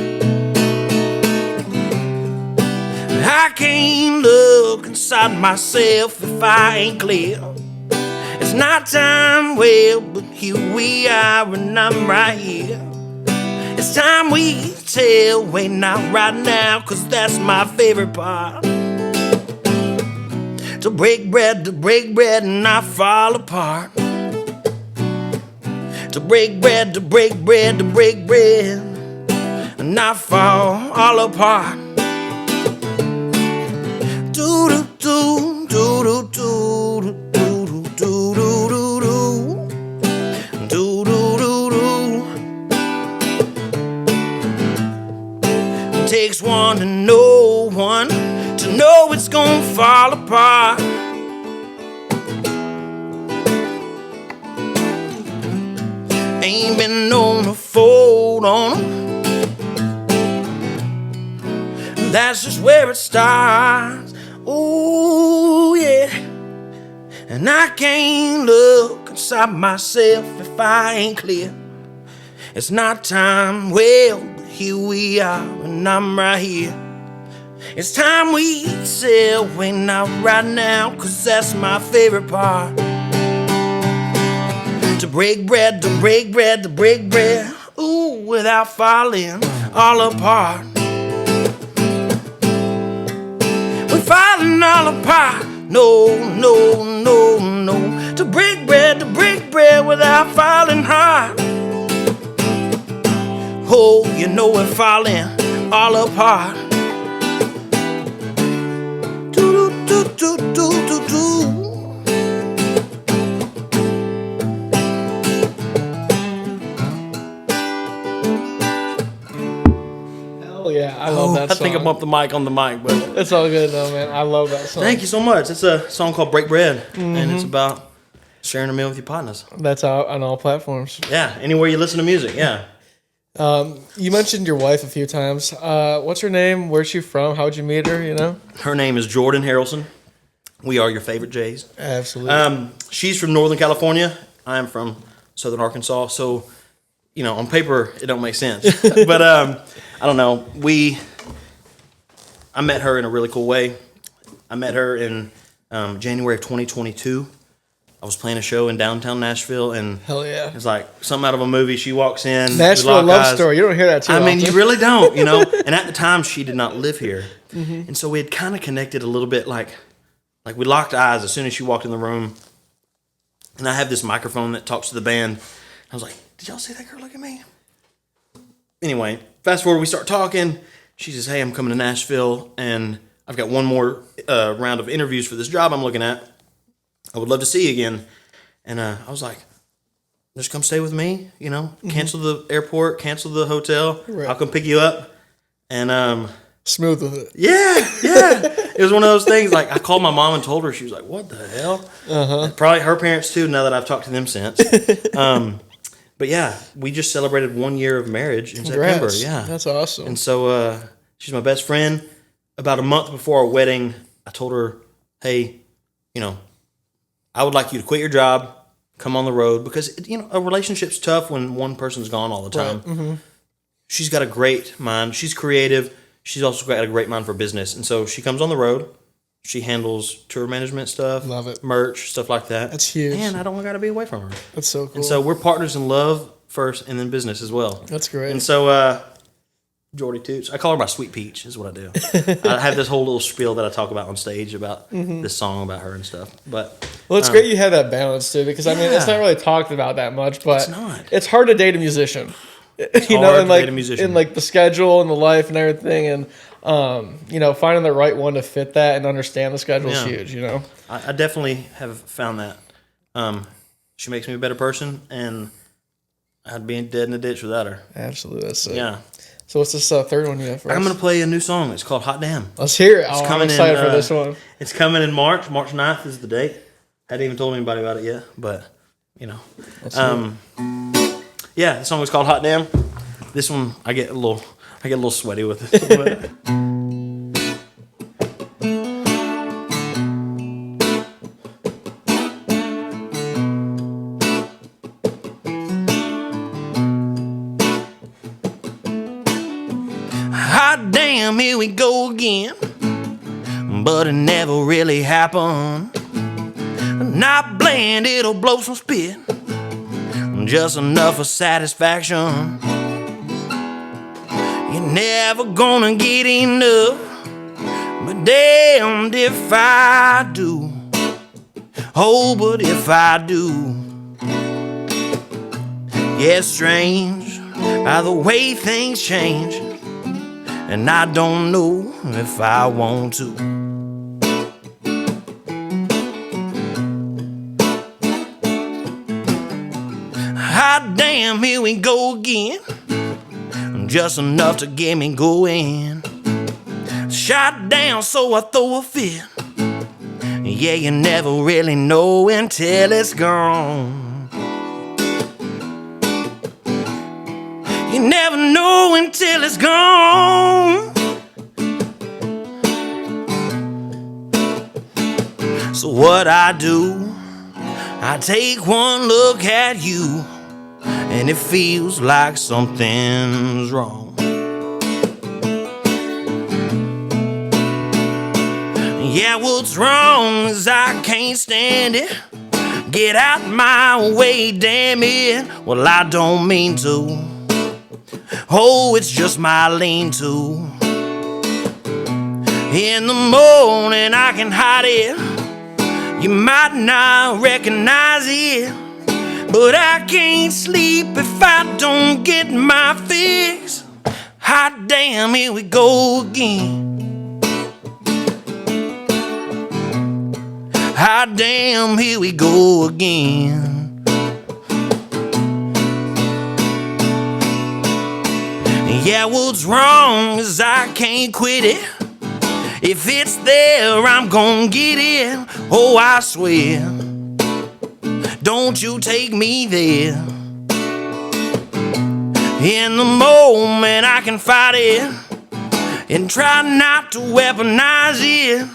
[SPEAKER 2] I can't look inside myself if I ain't clear. It's not time, well, but here we are and I'm right here. It's time we tell, wait, not right now, 'cause that's my favorite part. To break bread and not fall apart. To break bread and not fall all apart. Do do do do do do do do do do do do. It takes one to know one, to know it's gonna fall apart. Ain't been known to fold on them. That's just where it starts. Ooh, yeah. And I can't look inside myself if I ain't clear. It's not time, well, but here we are, and I'm right here. It's time we tell, wait, not right now, 'cause that's my favorite part. To break bread, ooh, without falling all apart. We're falling all apart, no, no, no, no. To break bread without falling hard. Oh, you know we're falling all apart. Do do do do do do.
[SPEAKER 1] Yeah, I love that song.
[SPEAKER 2] I think I'm up the mic on the mic, but
[SPEAKER 1] it's all good though, man. I love that song.
[SPEAKER 2] Thank you so much. It's a song called Break Bread, and it's about sharing a meal with your partners.
[SPEAKER 1] That's out on all platforms.
[SPEAKER 2] Yeah, anywhere you listen to music, yeah.
[SPEAKER 1] You mentioned your wife a few times. What's her name? Where's she from? How'd you meet her, you know?
[SPEAKER 2] Her name is Jed Harrelson. We are your favorite Jays.
[SPEAKER 1] Absolutely.
[SPEAKER 2] She's from Northern California. I am from Southern Arkansas, so, you know, on paper, it don't make sense. But, I don't know. I met her in a really cool way. I met her in January of 2022. I was playing a show in downtown Nashville, and
[SPEAKER 1] hell yeah,
[SPEAKER 2] it's like something out of a movie. She walks in,
[SPEAKER 1] Nashville love story. You don't hear that too often.
[SPEAKER 2] I mean, you really don't, you know. And at the time, she did not live here, and so we had kind of connected a little bit. Like we locked eyes as soon as she walked in the room. And I have this microphone that talks to the band. I was like, "Did y'all see that girl look at me?" Anyway, fast forward, we start talking. She says, "Hey, I'm coming to Nashville, and I've got one more round of interviews for this job I'm looking at. I would love to see you again." And I was like, "Just come stay with me, you know, cancel the airport, cancel the hotel.
[SPEAKER 1] Right.
[SPEAKER 2] I'll come pick you up." And
[SPEAKER 1] smooth with it.
[SPEAKER 2] yeah. It was one of those things, like, I called my mom and told her. She was like, "What the hell?" Probably her parents, too, now that I've talked to them since. But yeah, we just celebrated 1 year of marriage in September. Yeah.
[SPEAKER 1] That's awesome.
[SPEAKER 2] And so she's my best friend. About a month before our wedding, I told her, "Hey, you know, I would like you to quit your job, come on the road," because, you know, a relationship's tough when one person's gone all the time.
[SPEAKER 1] Right.
[SPEAKER 2] She's got a great mind. She's creative. She's also got a great mind for business. And so she comes on the road. She handles tour management stuff.
[SPEAKER 1] Love it.
[SPEAKER 2] Merch, stuff like that.
[SPEAKER 1] That's huge.
[SPEAKER 2] And I don't got to be away from her.
[SPEAKER 1] That's so cool.
[SPEAKER 2] And so we're partners in love first and then business as well.
[SPEAKER 1] That's great.
[SPEAKER 2] And so Jordy Toots. I call her my Sweet Peach, is what I do. I have this whole little spiel that I talk about on stage about this song about her and stuff. But
[SPEAKER 1] well, it's great you have that balance too, because I mean, it's not really talked about that much, but it's hard to date a musician. You know, and like in like the schedule and the life and everything, and you know, finding the right one to fit that and understand the schedule is huge. You know,
[SPEAKER 2] I definitely have found that. She makes me a better person, and I'd be dead in the ditch without her.
[SPEAKER 1] Absolutely, that's it.
[SPEAKER 2] Yeah.
[SPEAKER 1] So what's this third one you have for us?
[SPEAKER 2] I'm going to play a new song. It's called Hot Damn.
[SPEAKER 1] Let's hear it. I'm excited for this one.
[SPEAKER 2] It's coming in March. March 9th is the date. Hadn't even told anybody about it yet, but, you know. Yeah, the song is called Hot Damn. This one, I get a little sweaty with it. Hot damn, here we go again. But it never really happened. Not bland, it'll blow some spit. Just enough for satisfaction. You're never gonna get enough. But damned if I do. Oh, but if I do. Yeah, it's strange by the way things change. And I don't know if I want to. Hot damn, here we go again. Just enough to get me going. Shot down, so I throw a fit. Yeah, you never really know until it's gone. You never know until it's gone. So what I do, I take one look at you, and it feels like something's wrong. Yeah, what's wrong is I can't stand it. Get out my way, damn it. Well, I don't mean to. Oh, it's just my lean-to. In the morning I can hide it. You might not recognize it. But I can't sleep if I don't get my fix. Hot damn, here we go again. Hot damn, here we go again. Yeah, what's wrong is I can't quit it. If it's there, I'm gonna get it. Oh, I swear. Don't you take me there. In the moment I can fight it and try not to weaponize it.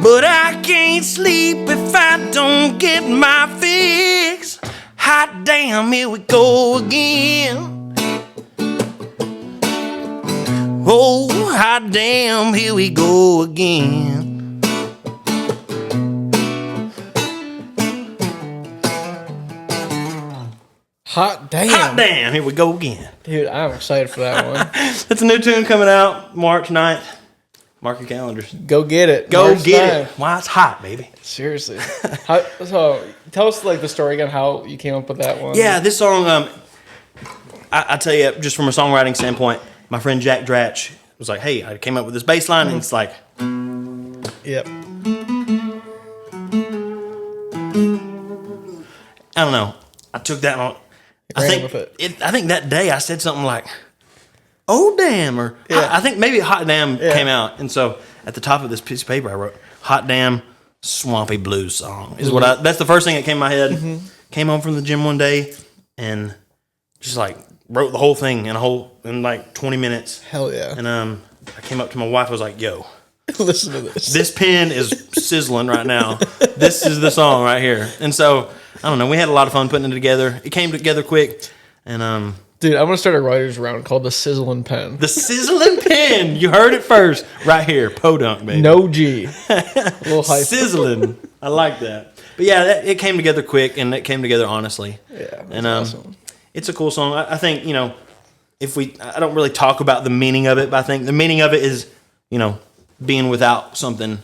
[SPEAKER 2] But I can't sleep if I don't get my fix. Hot damn, here we go again. Oh, hot damn, here we go again.
[SPEAKER 1] Hot damn.
[SPEAKER 2] Hot damn, here we go again.
[SPEAKER 1] Dude, I'm excited for that one.
[SPEAKER 2] It's a new tune coming out March 9th. Mark your calendars.
[SPEAKER 1] Go get it.
[SPEAKER 2] Go
[SPEAKER 1] March
[SPEAKER 2] get
[SPEAKER 1] 9th.
[SPEAKER 2] it. Why, it's hot, baby.
[SPEAKER 1] Seriously. So tell us like the story again, how you came up with that one.
[SPEAKER 2] Yeah, this song, I tell you, just from a songwriting standpoint, my friend Jack Dratch was like, hey, I came up with this bass line, and it's like...
[SPEAKER 1] Yep.
[SPEAKER 2] I don't know. I took that on... I think that day I said something like, oh, damn, or I think maybe Hot Damn came out. And so at the top of this piece of paper I wrote, Hot Damn Swampy Blues Song. That's the first thing that came in my head. Mm-hmm. Came home from the gym one day and just like wrote the whole thing in like 20 minutes.
[SPEAKER 1] Hell yeah.
[SPEAKER 2] And I came up to my wife, I was like, yo,
[SPEAKER 1] listen to this.
[SPEAKER 2] This pen is sizzling right now. This is the song right here. And so, I don't know, we had a lot of fun putting it together. It came together quick. And
[SPEAKER 1] dude, I'm gonna start a writer's round called the Sizzling Pen.
[SPEAKER 2] The Sizzling Pen. You heard it first, right here, Podunk, baby.
[SPEAKER 1] No G. A little hype.
[SPEAKER 2] Sizzling. I like that. But yeah, it came together quick, and it came together honestly.
[SPEAKER 1] Yeah,
[SPEAKER 2] and
[SPEAKER 1] awesome.
[SPEAKER 2] It's a cool song. I think I don't really talk about the meaning of it, but I think the meaning of it is, being without something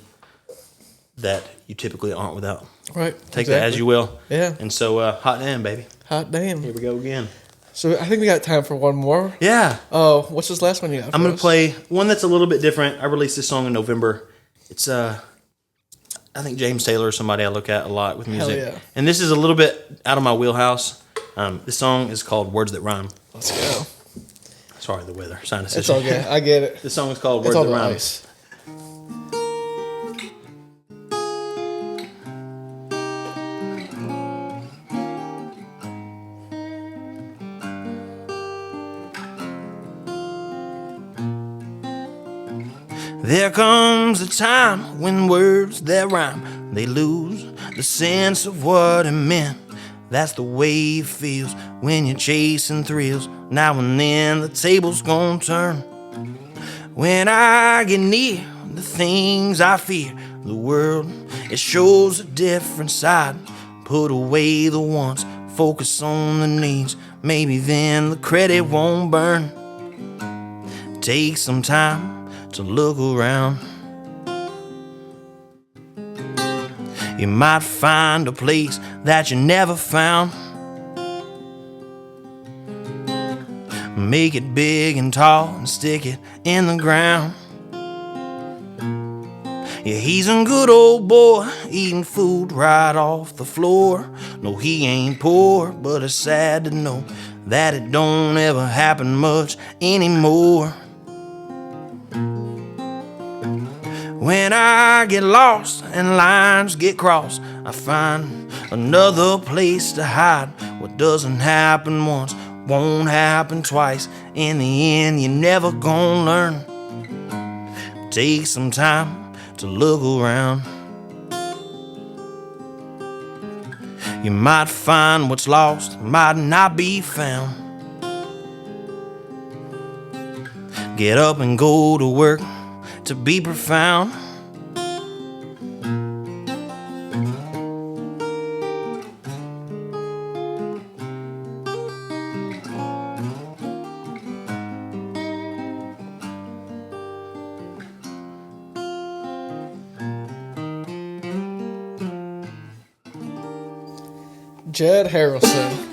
[SPEAKER 2] that you typically aren't without.
[SPEAKER 1] Right.
[SPEAKER 2] Take that as you will.
[SPEAKER 1] Yeah.
[SPEAKER 2] And so, hot damn, baby.
[SPEAKER 1] Hot damn.
[SPEAKER 2] Here we go again.
[SPEAKER 1] So I think we got time for one more.
[SPEAKER 2] Yeah.
[SPEAKER 1] Oh, what's this last one you got?
[SPEAKER 2] I'm going to play one that's a little bit different. I released this song in November. It's, I think James Taylor is somebody I look at a lot with music.
[SPEAKER 1] Hell yeah.
[SPEAKER 2] And this is a little bit out of my wheelhouse. This song is called Words That Rhyme.
[SPEAKER 1] Let's go.
[SPEAKER 2] Sorry, the weather. Sinus
[SPEAKER 1] It's okay. I get it.
[SPEAKER 2] This song is called Words
[SPEAKER 1] It's all
[SPEAKER 2] That
[SPEAKER 1] the
[SPEAKER 2] Rhyme.
[SPEAKER 1] ice.
[SPEAKER 2] There comes a time when words that rhyme, they lose the sense of what it meant. That's the way it feels when you're chasing thrills. Now and then the table's gonna turn. When I get near the things I fear, the world, it shows a different side. Put away the wants, focus on the needs. Maybe then the credit won't burn. Take some time to look around. You might find a place that you never found. Make it big and tall and stick it in the ground. Yeah, he's a good old boy, eating food right off the floor. No, he ain't poor, but it's sad to know that it don't ever happen much anymore. When I get lost and lines get crossed, I find another place to hide. What doesn't happen once won't happen twice. In the end, you're never gonna learn. Take some time to look around. You might find what's lost might not be found. Get up and go to work to be profound.
[SPEAKER 1] Jed Harrelson.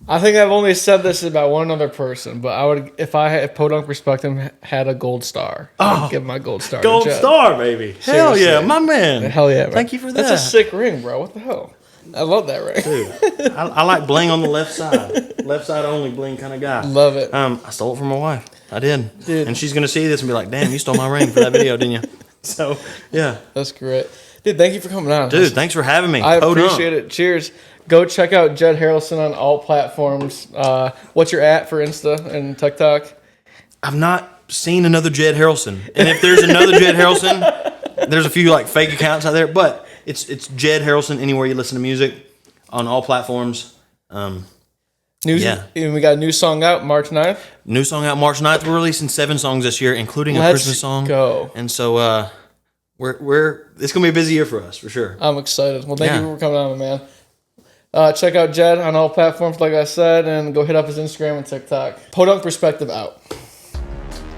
[SPEAKER 1] I think I've only said this about one other person, but I would, if Podunk Perspective had a gold star, I'd give my gold star.
[SPEAKER 2] Gold
[SPEAKER 1] to Jed.
[SPEAKER 2] star, baby. Hell
[SPEAKER 1] Seriously.
[SPEAKER 2] yeah, my man.
[SPEAKER 1] Hell yeah, man.
[SPEAKER 2] Thank you for that.
[SPEAKER 1] That's a sick ring, bro. What the hell? I love that ring.
[SPEAKER 2] Dude, I like bling on the left side. Left side only bling kind of guy.
[SPEAKER 1] Love it.
[SPEAKER 2] I stole it from my wife. I did.
[SPEAKER 1] Dude.
[SPEAKER 2] And she's going to see this and be like, damn, you stole my ring for that video, didn't you? So, yeah.
[SPEAKER 1] That's great. Dude, thank you for coming on.
[SPEAKER 2] Dude, thanks for having me.
[SPEAKER 1] I appreciate it. Cheers. Go check out Jed Harrelson on all platforms. What's your at for Insta and TikTok?
[SPEAKER 2] I've not seen another Jed Harrelson. And if there's another Jed Harrelson, there's a few like fake accounts out there, but it's Jed Harrelson anywhere you listen to music on all platforms. Yeah.
[SPEAKER 1] And we got a new song out March 9th.
[SPEAKER 2] New song out March 9th. We're releasing 7 songs this year, including a Christmas song.
[SPEAKER 1] Go.
[SPEAKER 2] And so we're it's gonna be a busy year for us for sure.
[SPEAKER 1] I'm excited. Well, thank you for coming on, man. Check out Jed on all platforms, like I said, and go hit up his Instagram and TikTok. Podunk Perspective out.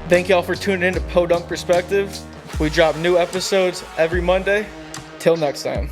[SPEAKER 1] Thank y'all for tuning in to Podunk Perspective. We drop new episodes every Monday. Till next time.